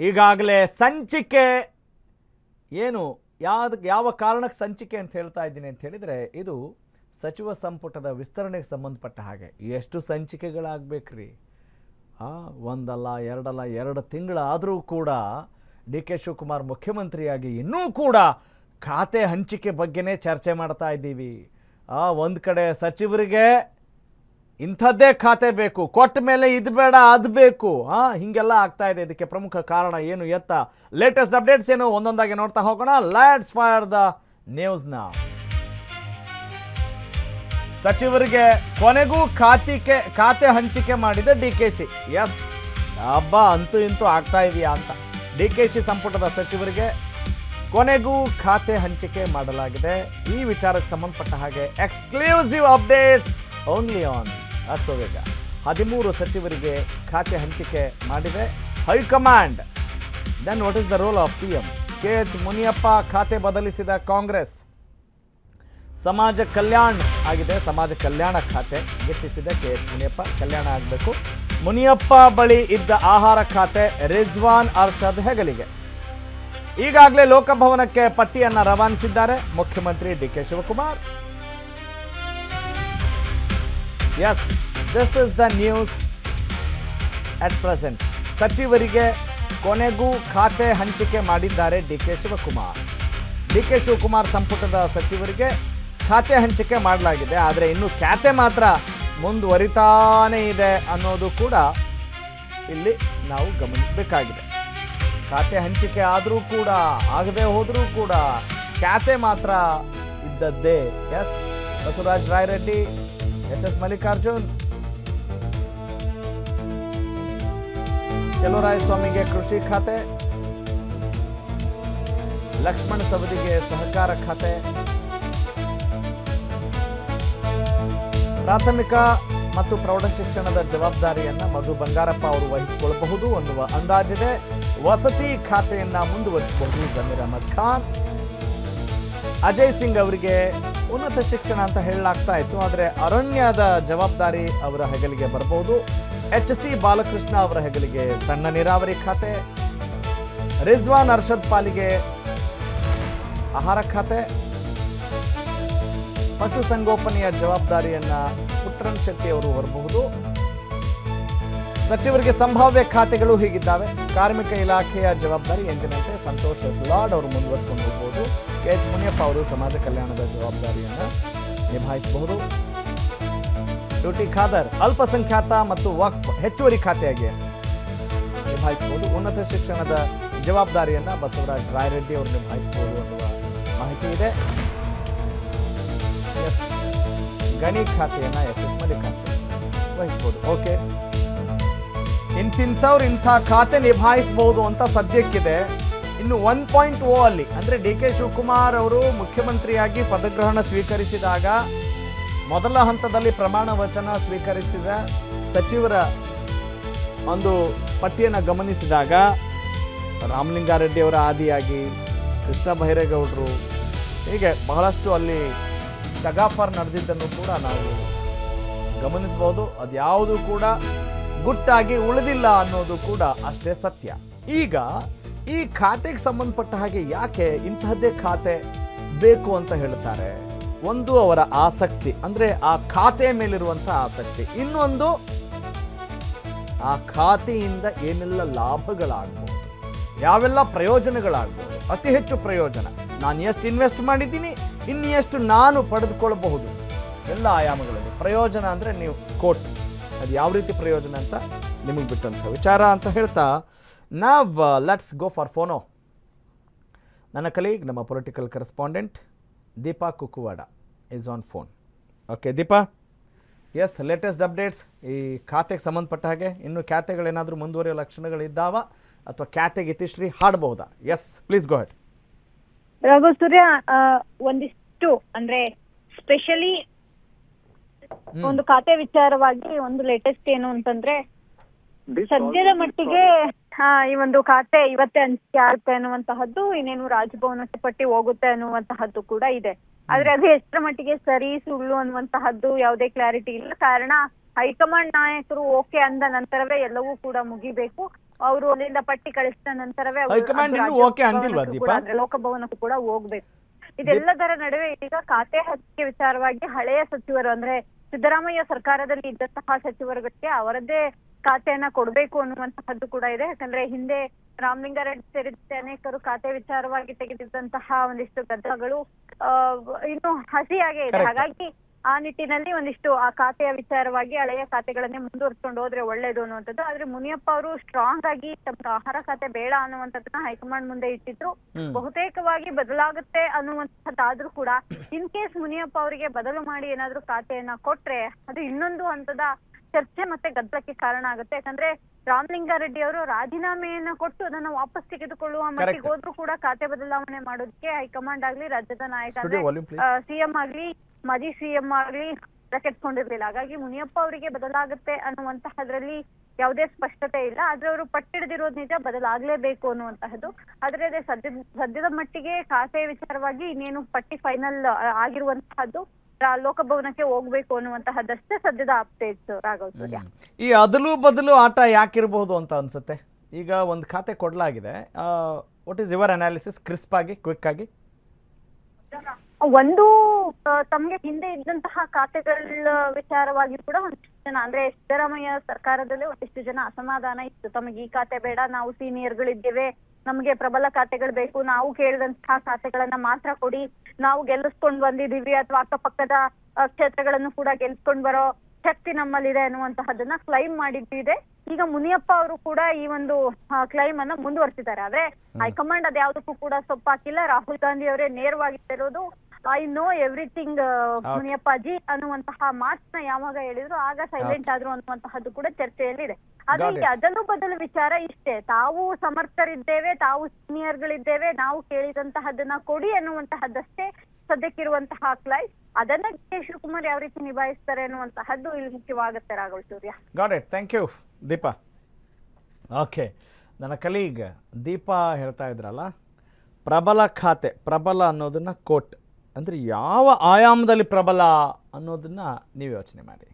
ಈಗಾಗಲೇ ಸಂಚಿಕೆ ಏನು ಯಾವ ಕಾರಣಕ್ಕೆ ಸಂಚಿಕೆ ಅಂತ ಹೇಳ್ತಾ ಇದ್ದೀನಿ ಅಂತ ಹೇಳಿದರೆ, ಇದು ಸಚಿವ ಸಂಪುಟದ ವಿಸ್ತರಣೆಗೆ ಸಂಬಂಧಪಟ್ಟ ಹಾಗೆ. ಎಷ್ಟು ಸಂಚಿಕೆಗಳಾಗಬೇಕ್ರಿ? ಒಂದಲ್ಲ ಎರಡಲ್ಲ, 2 ತಿಂಗಳಾದರೂ ಕೂಡ ಡಿ ಕೆ ಶಿವಕುಮಾರ್ ಮುಖ್ಯಮಂತ್ರಿಯಾಗಿ ಇನ್ನೂ ಕೂಡ ಖಾತೆ ಹಂಚಿಕೆ ಬಗ್ಗೆನೇ ಚರ್ಚೆ ಮಾಡ್ತಾ ಇದ್ದೀವಿ. ಒಂದು ಕಡೆ ಸಚಿವರಿಗೆ ಇಂಥದ್ದೇ ಖಾತೆ ಬೇಕು, ಕೊಟ್ಟ ಮೇಲೆ ಇದು ಬೇಡ ಅದು ಬೇಕು, ಹೀಗೆಲ್ಲ ಆಗ್ತಾ ಇದೆ. ಇದಕ್ಕೆ ಪ್ರಮುಖ ಕಾರಣ ಏನು ಎತ್ತ ಲೇಟೆಸ್ಟ್ ಅಪ್ಡೇಟ್ಸ್ ಏನು ಒಂದೊಂದಾಗಿ ನೋಡ್ತಾ ಹೋಗೋಣ. Let's fire the news now. ಸಚಿವರಿಗೆ ಕೊನೆಗೂ ಖಾತೆ ಹಂಚಿಕೆ ಮಾಡಿದ ಡಿ ಕೆ ಶಿ. ಎಸ್, ಹಬ್ಬ ಅಂತೂ ಇಂತೂ ಆಗ್ತಾ ಇದೆಯಾ ಅಂತ. ಡಿ ಕೆ ಶಿ ಸಂಪುಟದ ಸಚಿವರಿಗೆ ಕೊನೆಗೂ ಖಾತೆ ಹಂಚಿಕೆ ಮಾಡಲಾಗಿದೆ. ಈ ವಿಚಾರಕ್ಕೆ ಸಂಬಂಧಪಟ್ಟ ಹಾಗೆ ಎಕ್ಸ್ಕ್ಲೂಸಿವ್ ಅಪ್ಡೇಟ್ಸ್ ಓನ್ಲಿ ಆನ್ ಅಷ್ಟೋವೇಗ. 13 ಸಚಿವರಿಗೆ ಖಾತೆ ಹಂಚಿಕೆ ಮಾಡಿದೆ high command. Then what is the role of CM? K H Muniyappa ಖಾತೆ ಬದಲಿಸಿದ ಕಾಂಗ್ರೆಸ್. ಸಮಾಜ ಕಲ್ಯಾಣ ಆಗಿದೆ, ಸಮಾಜ ಕಲ್ಯಾಣ ಖಾತೆ ಗಿಟ್ಟಿಸಿದೆ ಕೆ ಎಚ್ ಮುನಿಯಪ್ಪ. ಕಲ್ಯಾಣ ಆಗಬೇಕು. ಮುನಿಯಪ್ಪ ಬಳಿ ಇದ್ದ ಆಹಾರ ಖಾತೆ ರಿಜ್ವಾನ್ ಅರ್ಷದ್ ಹೆಗಲಿಗೆ. ಈಗಾಗಲೇ ಲೋಕಭವನಕ್ಕೆ ಪಟ್ಟಿಯನ್ನು ರವಾನಿಸಿದ್ದಾರೆ ಮುಖ್ಯಮಂತ್ರಿ D K Shivakumar. Yes, this is the news at present. ಸಚಿವರಿಗೆ ಕೊನೆಗೂ ಖಾತೆ ಹಂಚಿಕೆ ಮಾಡಿದ್ದಾರೆ D K Shivakumar. D K Shivakumar ಸಂಪುಟದ ಸಚಿವರಿಗೆ ಖಾತೆ ಹಂಚಿಕೆ ಮಾಡಲಾಗಿದೆ. ಆದರೆ ಇನ್ನು ಖಾತೆ ಮಾತ್ರ ಮುಂದುವರಿತಾನೇ ಇದೆ ಅನ್ನೋದು ಕೂಡ ಇಲ್ಲಿ ನಾವು ಗಮನಿಸಬೇಕಾಗಿದೆ. ಖಾತೆ ಹಂಚಿಕೆ ಆದರೂ ಕೂಡ, ಆಗದೆ ಹೋದರೂ ಕೂಡ ಖಾತೆ ಮಾತ್ರ ಇದ್ದದ್ದೇ. ಎಸ್, ಬಸವರಾಜ ರಾಯರೆಡ್ಡಿ, ಎಸ್ ಮಲ್ಲಿಕಾರ್ಜುನ್, ಚಲುವರಾಯಸ್ವಾಮಿಗೆ ಕೃಷಿ ಖಾತೆ, ಲಕ್ಷ್ಮಣ ಸವದಿಗೆ ಸಹಕಾರ ಖಾತೆ, ಪ್ರಾಥಮಿಕ ಮತ್ತು ಪ್ರೌಢಶಿಕ್ಷಣದ ಜವಾಬ್ದಾರಿಯನ್ನ ಮಧು ಬಂಗಾರಪ್ಪ ಅವರು ವಹಿಸಿಕೊಳ್ಳಬಹುದು ಅನ್ನುವ ಅಂದಾಜಿದೆ. ವಸತಿ ಖಾತೆಯನ್ನ ಮುಂದುವರಿಸಬಹುದು ಜಮೀರ್ ಅಹಮದ್ ಖಾನ್. ಅಜಯ್ ಸಿಂಗ್ ಅವರಿಗೆ ಉನ್ನತ ಶಿಕ್ಷಣ ಅಂತ ಹೇಳಲಾಗ್ತಾ ಇತ್ತು, ಆದರೆ ಅರಣ್ಯದ ಜವಾಬ್ದಾರಿ ಅವರ ಹೆಗಲಿಗೆ ಬರಬಹುದು. HC ಬಾಲಕೃಷ್ಣ ಅವರ ಹೆಗಲಿಗೆ ಸಣ್ಣ ನೀರಾವರಿ ಖಾತೆ. ರಿಜ್ವಾನ್ ಅರ್ಷದ್ ಪಾಲಿಗೆ ಆಹಾರ ಖಾತೆ. ಪಶುಸಂಗೋಪನೆಯ ಜವಾಬ್ದಾರಿಯನ್ನ ಪುಟ್ರನ್ ಶೆಟ್ಟಿ ಅವರು ಹೊರಬಹುದು. ಸಚಿವರಿಗೆ ಸಂಭಾವ್ಯ ಖಾತೆಗಳು ಹೀಗಿದ್ದಾವೆ. ಕಾರ್ಮಿಕ ಇಲಾಖೆಯ ಜವಾಬ್ದಾರಿ ಎಂದಿನಂತೆ ಸಂತೋಷ್ ಲಾಡ್ ಅವರು ಮುಂದುವರಿಸಿಕೊಂಡು ಹೋಗಬಹುದು. ಕೆ ಎಚ್ ಮುನಿಯಪ್ಪ ಅವರು ಸಮಾಜ ಕಲ್ಯಾಣದ ಜವಾಬ್ದಾರಿಯನ್ನು ನಿಭಾಯಿಸಬಹುದು. ಡ್ಯೂಟಿ ಖಾದರ್ ಅಲ್ಪಸಂಖ್ಯಾತ ಮತ್ತು ವಕ್ಫ್ ಹೆಚ್ಚುವರಿ ಖಾತೆಯಾಗಿ ನಿಭಾಯಿಸಬಹುದು. ಉನ್ನತ ಶಿಕ್ಷಣದ ಜವಾಬ್ದಾರಿಯನ್ನ ಬಸವರಾಜ ರಾಯರೆಡ್ಡಿ ಅವರು ನಿಭಾಯಿಸಬಹುದು ಅನ್ನುವ ಮಾಹಿತಿ ಇದೆ. ಗಣಿ ಖಾತೆಯನ್ನ ಎಸ್ ಮಲ್ಲಿಕಾರ್ಜುನ್ ವಹಿಸಬಹುದು. ಓಕೆ, ಇಂತಿಂಥವ್ರು ಇಂಥ ಖಾತೆ ನಿಭಾಯಿಸಬಹುದು ಅಂತ ಸದ್ಯಕ್ಕಿದೆ. ಇನ್ನು 1.0 ಅಲ್ಲಿ ಅಂದ್ರೆ ಡಿ ಕೆ ಶಿವಕುಮಾರ್ ಅವರು ಮುಖ್ಯಮಂತ್ರಿಯಾಗಿ ಪದಗ್ರಹಣ ಸ್ವೀಕರಿಸಿದಾಗ ಮೊದಲ ಹಂತದಲ್ಲಿ ಪ್ರಮಾಣ ವಚನ ಸ್ವೀಕರಿಸಿದ ಸಚಿವರ ಒಂದು ಪಟ್ಟಿಯನ್ನು ಗಮನಿಸಿದಾಗ ರಾಮಲಿಂಗಾರೆಡ್ಡಿ ಅವರ ಆದಿಯಾಗಿ ಕೃಷ್ಣ ಬೈರೇಗೌಡರು, ಹೀಗೆ ಬಹಳಷ್ಟು ಅಲ್ಲಿ ತಗಾಫರ್ ನಡೆದಿದ್ದನ್ನು ಕೂಡ ನಾವು ಗಮನಿಸಬಹುದು. ಅದ್ಯಾವುದು ಕೂಡ ಗುಟ್ಟಾಗಿ ಉಳಿದಿಲ್ಲ ಅನ್ನೋದು ಕೂಡ ಅಷ್ಟೇ ಸತ್ಯ. ಈಗ ಈ ಖಾತೆಗೆ ಸಂಬಂಧಪಟ್ಟ ಹಾಗೆ ಯಾಕೆ ಇಂತಹದ್ದೇ ಖಾತೆ ಬೇಕು ಅಂತ ಹೇಳ್ತಾರೆ? ಒಂದು ಅವರ ಆಸಕ್ತಿ, ಅಂದ್ರೆ ಆ ಖಾತೆ ಮೇಲಿರುವಂತಹ ಆಸಕ್ತಿ. ಇನ್ನೊಂದು ಆ ಖಾತೆಯಿಂದ ಏನೆಲ್ಲ ಲಾಭಗಳಾಗ್ಬೋದು, ಯಾವೆಲ್ಲ ಪ್ರಯೋಜನಗಳಾಗ್ಬೋದು. ಅತಿ ಹೆಚ್ಚು ಪ್ರಯೋಜನ, ನಾನು ಎಷ್ಟು ಇನ್ವೆಸ್ಟ್ ಮಾಡಿದ್ದೀನಿ, ಇನ್ನು ಎಷ್ಟು ನಾನು ಪಡೆದುಕೊಳ್ಳಬಹುದು, ಎಲ್ಲ ಆಯಾಮಗಳಲ್ಲಿ ಪ್ರಯೋಜನ ಅಂದರೆ ನೀವು ಕೋಟ್ ಅದು ಯಾವ ರೀತಿ ಪ್ರಯೋಜನ ಅಂತ ನಿಮಗೆ ಬಿಟ್ಟಂಥ ವಿಚಾರ ಅಂತ ಹೇಳ್ತಾ ನಾವು ಲೆಟ್ಸ್ ಗೋ ಫಾರ್ ಫೋನೋ. ನನ್ನ ಕಲೀಗ್, ನಮ್ಮ political correspondent Deepa Kukkuwada is on phone. Okay Deepa, yes, latest updates ಈ ಖಾತೆಗೆ ಸಂಬಂಧಪಟ್ಟ ಹಾಗೆ. ಇನ್ನು ಖಾತೆಗಳೇನಾದರೂ ಮುಂದುವರಿಯೋ ಲಕ್ಷಣಗಳಿದ್ದಾವ ಅಥವಾ ಖಾತೆಗೆ ಇತಿಶ್ರೀ ಹಾಡಬಹುದಾ? Yes, please go ahead. Raghu Surya, ಒಂದಿಷ್ಟು ಅಂದ್ರೆ ಸ್ಪೆಷಲಿ ಒಂದು ಖಾತೆ ವಿಚಾರವಾಗಿ ಒಂದು ಲೇಟೆಸ್ಟ್ ಏನು ಅಂತಂದ್ರೆ, ಸದ್ಯದ ಮಟ್ಟಿಗೆ ಈ ಒಂದು ಖಾತೆ ಇವತ್ತೇ ಹಂಚಿಕೆ ಆಗುತ್ತೆ ಅನ್ನುವಂತಹದ್ದು, ಇನ್ನೇನು ರಾಜಭವನಕ್ಕೆ ಪಟ್ಟಿ ಹೋಗುತ್ತೆ ಅನ್ನುವಂತಹದ್ದು ಕೂಡ ಇದೆ. ಆದ್ರೆ ಅದು ಎಷ್ಟರ ಮಟ್ಟಿಗೆ ಸರಿ ಸುಳ್ಳು ಅನ್ನುವಂತಹದ್ದು ಯಾವುದೇ ಕ್ಲಾರಿಟಿ ಇಲ್ಲ. ಕಾರಣ ಹೈಕಮಾಂಡ್ ನಾಯಕರು ಓಕೆ ಅಂದ ನಂತರವೇ ಎಲ್ಲವೂ ಕೂಡ ಮುಗಿಬೇಕು. ಅವರು ಅಲ್ಲಿಂದ ಪಟ್ಟಿ ಕಳಿಸಿದ ನಂತರವೇ ಅವ್ರು ಹೈಕಮಾಂಡ್ ಅದು ಇನ್ನೂ ಓಕೆ ಅಂದಿಲ್ವಾ ರಾಜ್ಯಭವನಕ್ಕೂ ದೀಪಾ? ಕೂಡ, ಅಂದ್ರೆ ಲೋಕಭವನಕ್ಕೂ ಕೂಡ ಹೋಗ್ಬೇಕು. ಇದೆಲ್ಲದರ ನಡುವೆ ಈಗ ಖಾತೆ ಹಂಚಿಕೆ ವಿಚಾರವಾಗಿ ಹಳೆಯ ಸಚಿವರು ಅಂದ್ರೆ ಸಿದ್ದರಾಮಯ್ಯ ಸರ್ಕಾರದಲ್ಲಿ ಇದ್ದಂತಹ ಸಚಿವರುಗಳಿಗೆ ಅವರದ್ದೇ ಖಾತೆಯನ್ನ ಕೊಡ್ಬೇಕು ಅನ್ನುವಂತಹದ್ದು ಕೂಡ ಇದೆ. ಯಾಕಂದ್ರೆ ಹಿಂದೆ ರಾಮಲಿಂಗಾರೆಡ್ಡಿ ಸೇರಿದಂತೆ ಅನೇಕರು ಖಾತೆ ವಿಚಾರವಾಗಿ ತೆಗೆದಿದ್ದಂತಹ ಒಂದಿಷ್ಟು ಗದ್ದಲಗಳು ಇನ್ನು ಹಸಿಯಾಗೇ ಇದೆ. Correct. ಹಾಗಾಗಿ ಆ ನಿಟ್ಟಿನಲ್ಲಿ ಒಂದಿಷ್ಟು ಆ ಖಾತೆಯ ವಿಚಾರವಾಗಿ ಹಳೆಯ ಖಾತೆಗಳನ್ನೇ ಮುಂದುವರ್ಸ್ಕೊಂಡು ಹೋದ್ರೆ ಒಳ್ಳೇದು ಅನ್ನುವಂಥದ್ದು. ಆದ್ರೆ ಮುನಿಯಪ್ಪ ಅವರು ಸ್ಟ್ರಾಂಗ್ ಆಗಿ ತಮ್ಮ ಆಹಾರ ಖಾತೆ ಬೇಡ ಅನ್ನುವಂಥದ್ದನ್ನ ಹೈಕಮಾಂಡ್ ಮುಂದೆ ಇಟ್ಟಿದ್ರು. ಬಹುತೇಕವಾಗಿ ಬದಲಾಗುತ್ತೆ ಅನ್ನುವಂಥದ್ದಾದ್ರೂ ಕೂಡ ಇನ್ ಕೇಸ್ ಮುನಿಯಪ್ಪ ಅವರಿಗೆ ಬದಲು ಮಾಡಿ ಏನಾದ್ರೂ ಖಾತೆಯನ್ನ ಕೊಟ್ರೆ ಅದು ಇನ್ನೊಂದು ಹಂತದ ಚರ್ಚೆ ಮತ್ತೆ ಗದ್ದಲಕ್ಕೆ ಕಾರಣ ಆಗುತ್ತೆ. ಯಾಕಂದ್ರೆ ರಾಮಲಿಂಗಾರೆಡ್ಡಿ ಅವರು ರಾಜೀನಾಮೆಯನ್ನ ಕೊಟ್ಟು ಅದನ್ನ ವಾಪಸ್ ತೆಗೆದುಕೊಳ್ಳುವ ಮಟ್ಟಿಗೆ ಹೋದ್ರೂ ಕೂಡ ಖಾತೆ ಬದಲಾವಣೆ ಮಾಡೋದಕ್ಕೆ ಹೈಕಮಾಂಡ್ ಆಗ್ಲಿ ರಾಜ್ಯದ ನಾಯಕ ಸಿಎಂ ಆಗ್ಲಿ ಮಾಜಿ ಸಿಎಂ ಆಗ್ಲಿ ಕೆಟ್ಕೊಂಡಿರ್ಲಿಲ್ಲ. ಹಾಗಾಗಿ ಮುನಿಯಪ್ಪ ಅವರಿಗೆ ಬದಲಾಗುತ್ತೆ ಅನ್ನುವಂತಹದ್ರಲ್ಲಿ ಯಾವುದೇ ಸ್ಪಷ್ಟತೆ ಇಲ್ಲ. ಆದ್ರೆ ಅವರು ಪಟ್ಟಿಡಿದಿರೋದು ನಿಜ, ಬದಲಾಗ್ಲೇಬೇಕು ಅನ್ನುವಂತಹದ್ದು. ಆದ್ರೆ ಅದೇ ಸದ್ಯದ ಮಟ್ಟಿಗೆ ಖಾತೆ ವಿಚಾರವಾಗಿ ಇನ್ನೇನು ಪಟ್ಟಿ ಫೈನಲ್ ಆಗಿರುವಂತಹದ್ದು ಲೋಕಭವನಕ್ಕೆ ಹೋಗ್ಬೇಕು ಅನ್ನುವಂತಹದ್ದಷ್ಟೇ ಸದ್ಯದ ಅಪ್ಡೇಟ್ಸ್. ರಾಘವ್ ಸೂರ್ಯ, ಈ ಅದಲು ಬದಲು ಆಟ ಯಾಕಿರ್ಬೋದು ಅಂತ ಅನ್ಸುತ್ತೆ? ಈಗ ಒಂದು ಖಾತೆ ಕೊಡಲಾಗಿದೆ, what is your analysis crisp ಆಗಿ, ಕ್ವಿಕ್ ಆಗಿ? ಒಂದು ತಮ್ಗೆ ಹಿಂದೆ ಇದ್ದಂತಹ ಖಾತೆಗಳ ವಿಚಾರವಾಗಿ ಕೂಡ ಒಂದಿಷ್ಟು ಜನ ಅಂದ್ರೆ ಸಿದ್ದರಾಮಯ್ಯ ಸರ್ಕಾರದಲ್ಲಿ ಒಂದಿಷ್ಟು ಜನ ಅಸಮಾಧಾನ ಇತ್ತು. ತಮಗೆ ಈ ಖಾತೆ ಬೇಡ, ನಾವು ಸೀನಿಯರ್ಗಳಿದ್ದೇವೆ, ನಮಗೆ ಪ್ರಬಲ ಖಾತೆಗಳು ಬೇಕು, ನಾವು ಕೇಳಿದಂತಹ ಖಾತೆಗಳನ್ನ ಮಾತ್ರ ಕೊಡಿ, ನಾವು ಗೆಲ್ಲಿಸ್ಕೊಂಡ್ ಬಂದಿದೀವಿ ಅಥವಾ ಅಕ್ಕಪಕ್ಕದ ಕ್ಷೇತ್ರಗಳನ್ನು ಕೂಡ ಗೆಲ್ಸ್ಕೊಂಡ್ ಬರೋ ಶಕ್ತಿ ನಮ್ಮಲ್ಲಿದೆ ಅನ್ನುವಂತಹದನ್ನ ಕ್ಲೈಮ್ ಮಾಡಿದ್ದಿದೆ. ಈಗ ಮುನಿಯಪ್ಪ ಅವರು ಕೂಡ ಈ ಒಂದು ಕ್ಲೈಮ್ ಅನ್ನ ಮುಂದುವರ್ಸಿದ್ದಾರೆ. ಆದ್ರೆ ಹೈಕಮಾಂಡ್ ಅದ್ಯಾವುದಕ್ಕೂ ಕೂಡ ಸೊಪ್ಪಾಕಿಲ್ಲ. ರಾಹುಲ್ ಗಾಂಧಿ ಅವರೇ ನೇರವಾಗಿ ಹೇಳೋದು, ಐ ನೋ ಎವ್ರಿಥಿಂಗ್ ಮುನಿಯಪ್ಪಾಜಿ ಅನ್ನುವಂತಹ ಮಾತನ್ನ ಯಾವಾಗ ಹೇಳಿದ್ರು ಆಗ ಸೈಲೆಂಟ್ ಆದ್ರು ಅನ್ನುವಂತಹದ್ದು ಕೂಡ ಚರ್ಚೆಯಲ್ಲಿದೆ. ಆದ್ರೆ ಈ ಅದಲು ಬದಲು ವಿಚಾರ ಇಷ್ಟೇ, ತಾವು ಸಮರ್ಥರಿದ್ದೇವೆ, ತಾವು ಸೀನಿಯರ್ಗಳಿದ್ದೇವೆ, ನಾವು ಕೇಳಿದಂತಹದನ್ನ ಕೊಡಿ ಅನ್ನುವಂತಹದ್ದಷ್ಟೇ ಸದ್ಯಕ್ಕಿರುವಂತಹ ಕ್ಲೈಮ್. ಅದನ್ನ ಕೆ ಶಿವಕುಮಾರ್ ಯಾವ ರೀತಿ ನಿಭಾಯಿಸ್ತಾರೆ ಅನ್ನುವಂತಹದ್ದು ಇಲ್ಲಿ ಮುಖ್ಯವಾಗುತ್ತೆ. Raghav Surya, got it, thank you Deepa. Okay, ನನ್ನ ಕಲೀಗ್ ದೀಪಾ ಹೇಳ್ತಾ ಇದ್ರಲ್ಲ, ಪ್ರಬಲ ಖಾತೆ, ಪ್ರಬಲ ಅನ್ನೋದನ್ನ ಕೋಟ್ ಅಂದರೆ ಯಾವ ಆಯಾಮದಲ್ಲಿ ಪ್ರಬಲ ಅನ್ನೋದನ್ನ ನೀವು ಯೋಚನೆ ಮಾಡಿ.